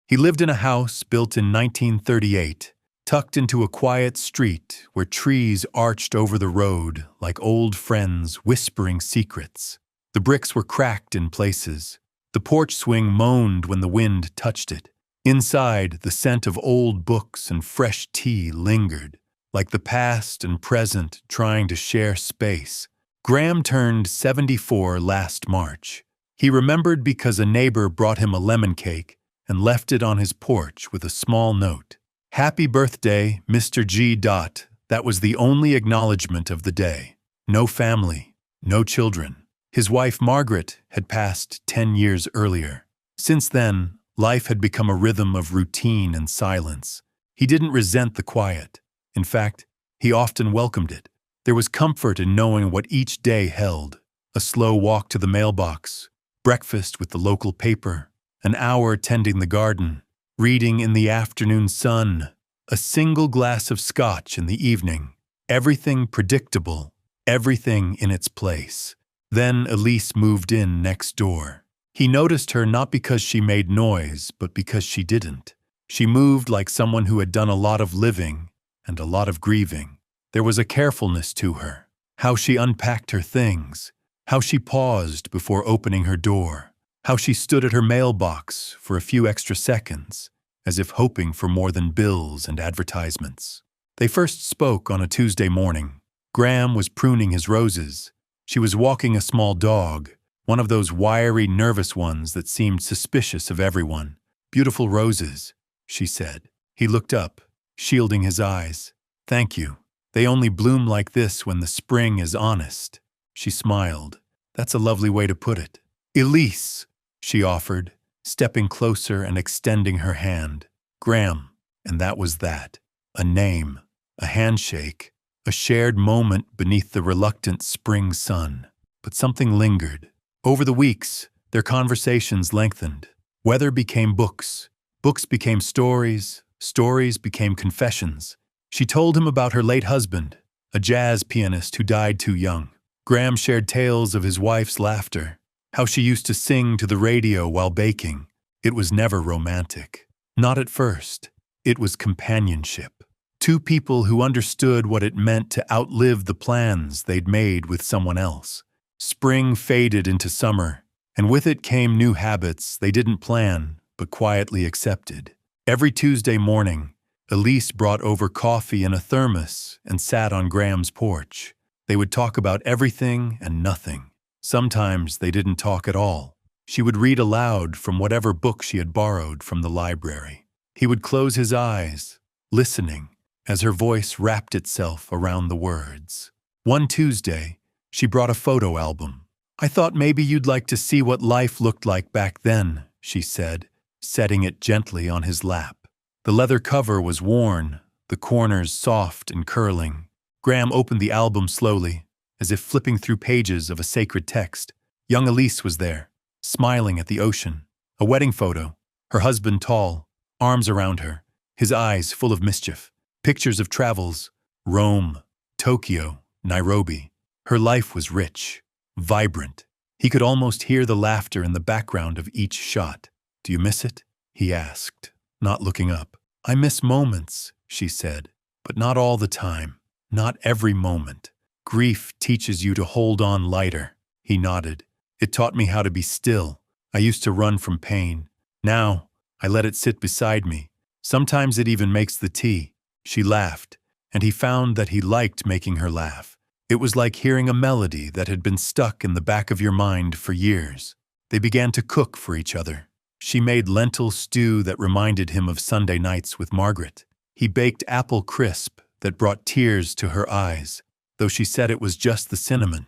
He lived in a house built in 1938, tucked into a quiet street where trees arched over the road like old friends whispering secrets. The bricks were cracked in places. The porch swing moaned when the wind touched it. Inside, the scent of old books and fresh tea lingered, like the past and present trying to share space. Graham turned 74 last March. He remembered because a neighbor brought him a lemon cake and left it on his porch with a small note. "Happy birthday, Mr. G. That was the only acknowledgement of the day. No family, no children. His wife Margaret had passed 10 years earlier. Since then, life had become a rhythm of routine and silence. He didn't resent the quiet. In fact, he often welcomed it. There was comfort in knowing what each day held: a slow walk to the mailbox, breakfast with the local paper, an hour tending the garden, reading in the afternoon sun, a single glass of scotch in the evening. Everything predictable, everything in its place. Then Elise moved in next door. He noticed her not because she made noise, but because she didn't. She moved like someone who had done a lot of living and a lot of grieving. There was a carefulness to her, how she unpacked her things, how she paused before opening her door, how she stood at her mailbox for a few extra seconds, as if hoping for more than bills and advertisements. They first spoke on a Tuesday morning. Graham was pruning his roses. She was walking a small dog, one of those wiry, nervous ones that seemed suspicious of everyone. "Beautiful roses," she said. He looked up, shielding his eyes. "Thank you. They only bloom like this when the spring is honest." She smiled. "That's a lovely way to put it." "Elise," she offered, stepping closer and extending her hand. Graham, and that was that. A name, a handshake, a shared moment beneath the reluctant spring sun. But something lingered. Over the weeks, their conversations lengthened. Weather became books. Books became stories. Stories became confessions. She told him about her late husband, a jazz pianist who died too young. Graham shared tales of his wife's laughter, how she used to sing to the radio while baking. It was never romantic. Not at first. It was companionship. Two people who understood what it meant to outlive the plans they'd made with someone else. Spring faded into summer, and with it came new habits they didn't plan but quietly accepted. Every Tuesday morning, Elise brought over coffee in a thermos and sat on Graham's porch. They would talk about everything and nothing. Sometimes they didn't talk at all. She would read aloud from whatever book she had borrowed from the library. He would close his eyes, listening, as her voice wrapped itself around the words. One Tuesday, she brought a photo album. "I thought maybe you'd like to see what life looked like back then," she said, setting it gently on his lap. The leather cover was worn, the corners soft and curling. Graham opened the album slowly, as if flipping through pages of a sacred text. Young Elise was there, smiling at the ocean. A wedding photo, her husband tall, arms around her, his eyes full of mischief. Pictures of travels, Rome, Tokyo, Nairobi. Her life was rich, vibrant. He could almost hear the laughter in the background of each shot. "Do you miss it?" he asked, not looking up. "I miss moments," she said, "but not all the time, not every moment. Grief teaches you to hold on lighter." He nodded. "It taught me how to be still. I used to run from pain. Now, I let it sit beside me. Sometimes it even makes the tea." She laughed, and he found that he liked making her laugh. It was like hearing a melody that had been stuck in the back of your mind for years. They began to cook for each other. She made lentil stew that reminded him of Sunday nights with Margaret. He baked apple crisp that brought tears to her eyes, though she said it was just the cinnamon.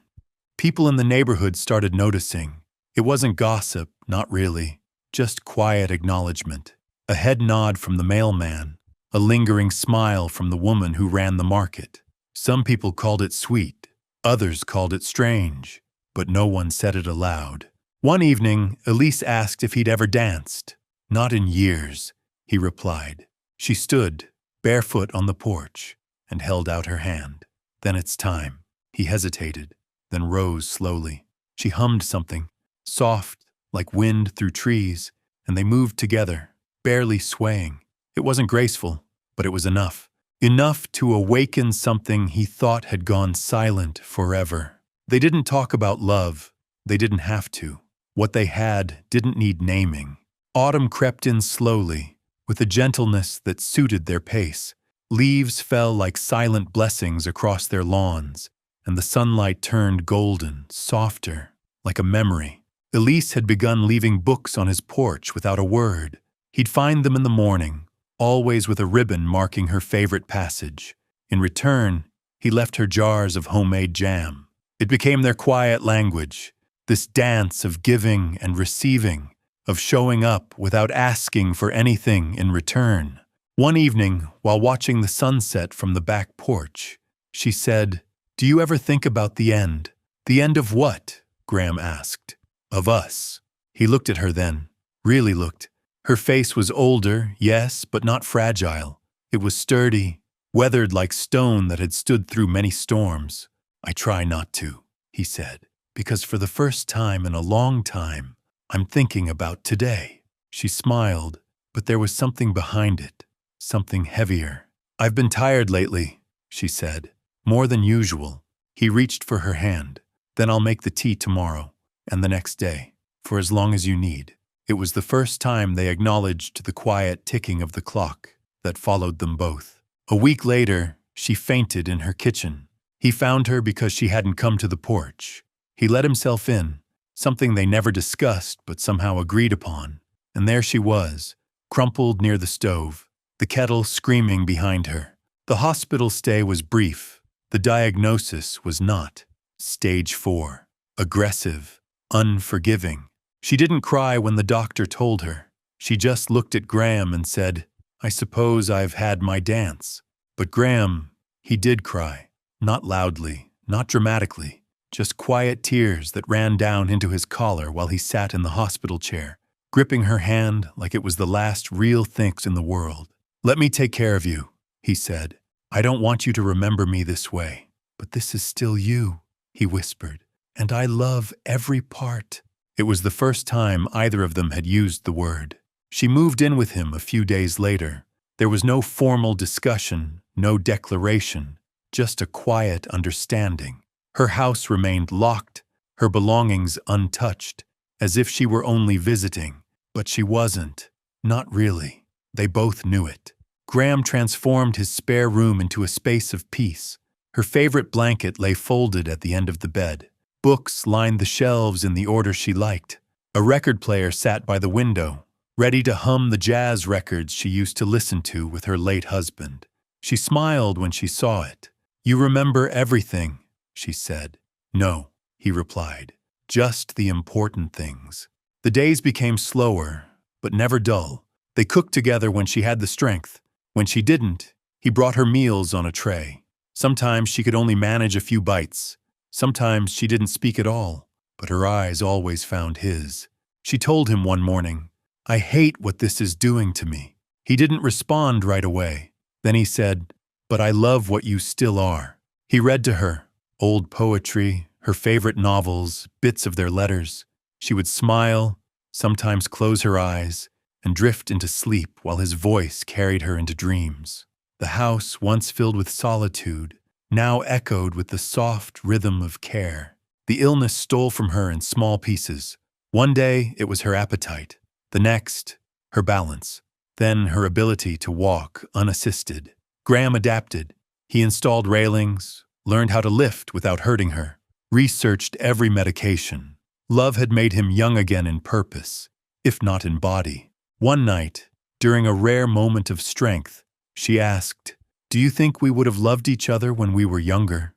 People in the neighborhood started noticing. It wasn't gossip, not really, just quiet acknowledgement. A head nod from the mailman, a lingering smile from the woman who ran the market. Some people called it sweet, others called it strange, but no one said it aloud. One evening, Elise asked if he'd ever danced. "Not in years," he replied. She stood, barefoot on the porch, and held out her hand. "Then it's time." He hesitated, then rose slowly. She hummed something, soft, like wind through trees, and they moved together, barely swaying. It wasn't graceful, but it was enough. Enough to awaken something he thought had gone silent forever. They didn't talk about love. They didn't have to. What they had didn't need naming. Autumn crept in slowly, with a gentleness that suited their pace. Leaves fell like silent blessings across their lawns, and the sunlight turned golden, softer, like a memory. Elise had begun leaving books on his porch without a word. He'd find them in the morning, always with a ribbon marking her favorite passage. In return, he left her jars of homemade jam. It became their quiet language, this dance of giving and receiving, of showing up without asking for anything in return. One evening, while watching the sunset from the back porch, she said, "Do you ever think about the end?" "The end of what?" Graham asked. "Of us." He looked at her then, really looked. Her face was older, yes, but not fragile. It was sturdy, weathered like stone that had stood through many storms. "I try not to," he said, "because for the first time in a long time, I'm thinking about today." She smiled, but there was something behind it, something heavier. "I've been tired lately," she said, "more than usual." He reached for her hand. "Then I'll make the tea tomorrow, and the next day, for as long as you need." It was the first time they acknowledged the quiet ticking of the clock that followed them both. A week later, she fainted in her kitchen. He found her because she hadn't come to the porch. He let himself in, something they never discussed but somehow agreed upon. And there she was, crumpled near the stove, the kettle screaming behind her. The hospital stay was brief. The diagnosis was not. Stage 4. Aggressive. Unforgiving. She didn't cry when the doctor told her. She just looked at Graham and said, "I suppose I've had my dance." But Graham, he did cry. Not loudly, not dramatically, just quiet tears that ran down into his collar while he sat in the hospital chair, gripping her hand like it was the last real thing in the world. "Let me take care of you," he said. "I don't want you to remember me this way. But this is still you," he whispered, "and I love every part." It was the first time either of them had used the word. She moved in with him a few days later. There was no formal discussion, no declaration, just a quiet understanding. Her house remained locked, her belongings untouched, as if she were only visiting. But she wasn't. Not really. They both knew it. Graham transformed his spare room into a space of peace. Her favorite blanket lay folded at the end of the bed. Books lined the shelves in the order she liked. A record player sat by the window, ready to hum the jazz records she used to listen to with her late husband. She smiled when she saw it. "You remember everything," she said. "No," he replied, "just the important things." The days became slower, but never dull. They cooked together when she had the strength. When she didn't, he brought her meals on a tray. Sometimes she could only manage a few bites. Sometimes she didn't speak at all, but her eyes always found his. She told him one morning, "I hate what this is doing to me." He didn't respond right away. Then he said, "But I love what you still are." He read to her, old poetry, her favorite novels, bits of their letters. She would smile, sometimes close her eyes, and drift into sleep while his voice carried her into dreams. The house, once filled with solitude, now echoed with the soft rhythm of care. The illness stole from her in small pieces. One day it was her appetite, the next, her balance, then her ability to walk unassisted. Graham adapted. He installed railings, learned how to lift without hurting her, researched every medication. Love had made him young again in purpose, if not in body. One night, during a rare moment of strength, she asked, "Do you think we would have loved each other when we were younger?"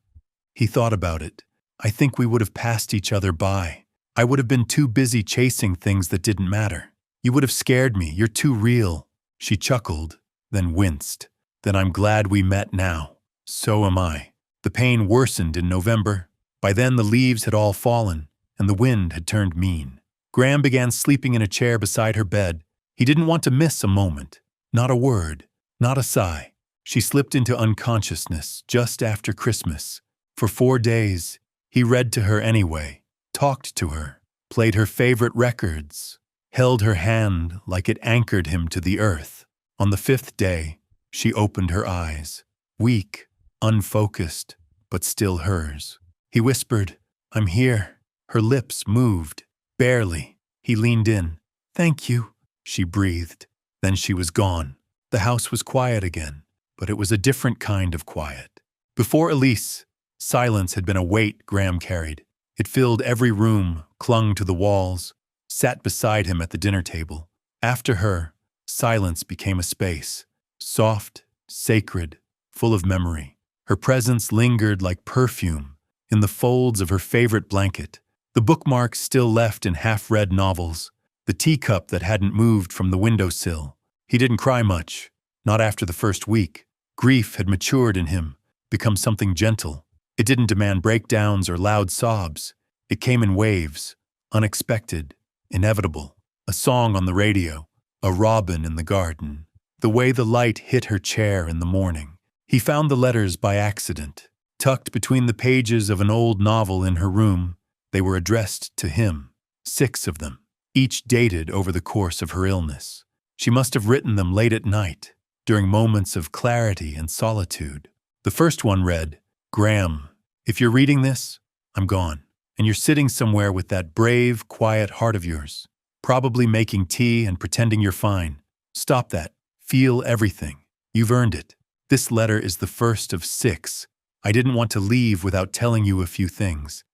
He thought about it. "I think we would have passed each other by. I would have been too busy chasing things that didn't matter. You would have scared me. You're too real." She chuckled, then winced. "Then I'm glad we met now." "So am I." The pain worsened in November. By then the leaves had all fallen, and the wind had turned mean. Graham began sleeping in a chair beside her bed. He didn't want to miss a moment. Not a word. Not a sigh. She slipped into unconsciousness just after Christmas. For 4 days, he read to her anyway, talked to her, played her favorite records. held her hand like it anchored him to the earth. On the 5th day, she opened her eyes, weak, unfocused, but still hers. He whispered, "I'm here." Her lips moved, barely. He leaned in. "Thank you," she breathed. Then she was gone. The house was quiet again, but it was a different kind of quiet. Before Elise, silence had been a weight Graham carried. It filled every room, clung to the walls, sat beside him at the dinner table. After her, silence became a space, soft, sacred, full of memory. Her presence lingered like perfume in the folds of her favorite blanket, the bookmarks still left in half-read novels, the teacup that hadn't moved from the windowsill. He didn't cry much, not after the first week. Grief had matured in him, become something gentle. It didn't demand breakdowns or loud sobs. It came in waves, unexpected, inevitable. A song on the radio, a robin in the garden, the way the light hit her chair in the morning. He found the letters by accident, tucked between the pages of an old novel in her room. They were addressed to him, 6 of them, each dated over the course of her illness. She must have written them late at night, during moments of clarity and solitude. The first one read, "Graham, if you're reading this, I'm gone, and you're sitting somewhere with that brave, quiet heart of yours, probably making tea and pretending you're fine. Stop that. Feel everything. You've earned it. This letter is the first of 6. I didn't want to leave without telling you a few things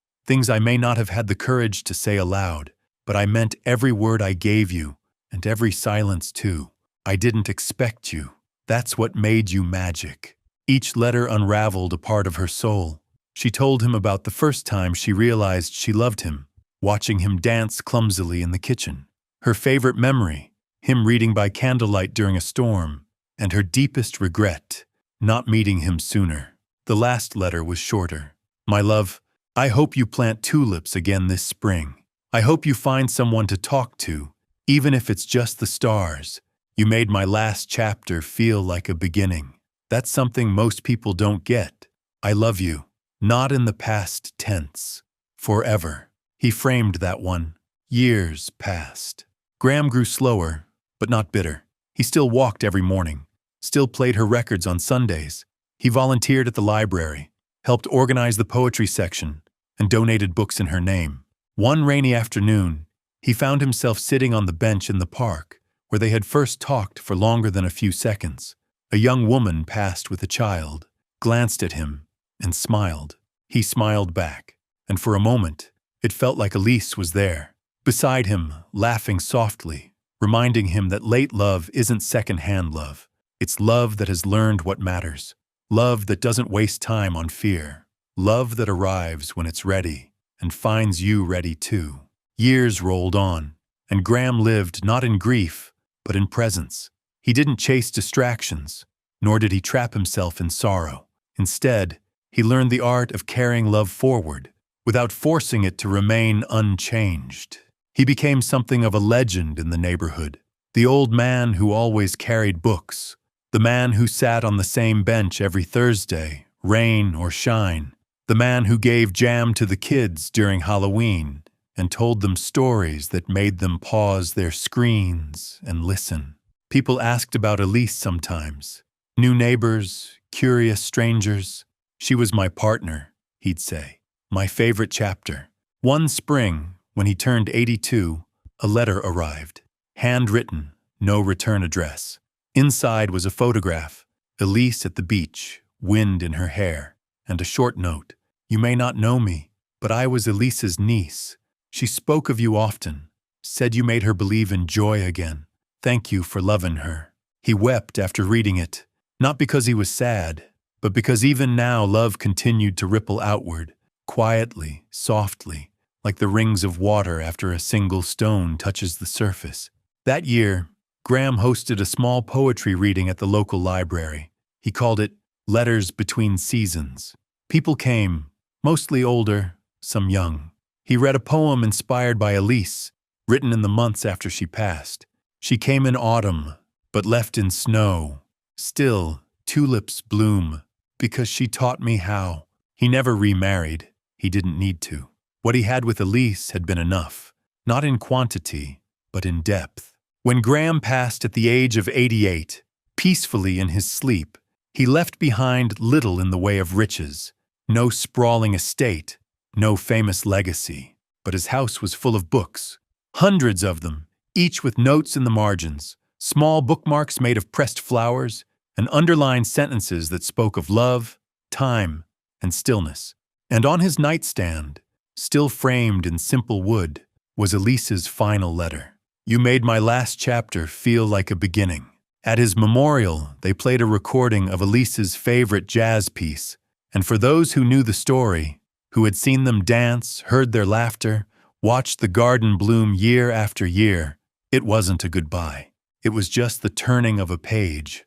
I may not have had the courage to say aloud, but I meant every word I gave you, and every silence too. I didn't expect you. That's what made you magic." Each letter unraveled a part of her soul. She told him about the first time she realized she loved him, watching him dance clumsily in the kitchen. Her favorite memory, him reading by candlelight during a storm, and her deepest regret, not meeting him sooner. The last letter was shorter. "My love, I hope you plant tulips again this spring. I hope you find someone to talk to, even if it's just the stars. You made my last chapter feel like a beginning. That's something most people don't get. I love you, not in the past tense. Forever." He framed that one. Years passed. Graham grew slower, but not bitter. He still walked every morning, still played her records on Sundays. He volunteered at the library, helped organize the poetry section, and donated books in her name. One rainy afternoon, he found himself sitting on the bench in the park, where they had first talked for longer than a few seconds. A young woman passed with a child, glanced at him, and smiled. He smiled back, and for a moment, it felt like Elise was there, beside him, laughing softly, reminding him that late love isn't second-hand love. It's love that has learned what matters. Love that doesn't waste time on fear. Love that arrives when it's ready, and finds you ready too. Years rolled on, and Graham lived not in grief, but in presence. He didn't chase distractions, nor did he trap himself in sorrow. Instead, he learned the art of carrying love forward, without forcing it to remain unchanged. He became something of a legend in the neighborhood, the old man who always carried books, the man who sat on the same bench every Thursday, rain or shine, the man who gave jam to the kids during Halloween and told them stories that made them pause their screens and listen. People asked about Elise sometimes. New neighbors, curious strangers. "She was my partner," he'd say. "My favorite chapter." One spring, when he turned 82, a letter arrived. Handwritten, no return address. Inside was a photograph, Elise at the beach, wind in her hair, and a short note. "You may not know me, but I was Elise's niece. She spoke of you often, said you made her believe in joy again. Thank you for loving her." He wept after reading it, not because he was sad, but because even now love continued to ripple outward, quietly, softly, like the rings of water after a single stone touches the surface. That year, Graham hosted a small poetry reading at the local library. He called it Letters Between Seasons. People came, mostly older, some young. He read a poem inspired by Elise, written in the months after she passed. "She came in autumn, but left in snow. Still, tulips bloom, because she taught me how." He never remarried. He didn't need to. What he had with Elise had been enough. Not in quantity, but in depth. When Graham passed at the age of 88, peacefully in his sleep, he left behind little in the way of riches, no sprawling estate, no famous legacy. But his house was full of books, hundreds of them, each with notes in the margins, small bookmarks made of pressed flowers, and underlined sentences that spoke of love, time, and stillness. And on his nightstand, still framed in simple wood, was Elise's final letter. "You made my last chapter feel like a beginning." At his memorial, they played a recording of Elise's favorite jazz piece, and for those who knew the story, who had seen them dance, heard their laughter, watched the garden bloom year after year, it wasn't a goodbye. It was just the turning of a page,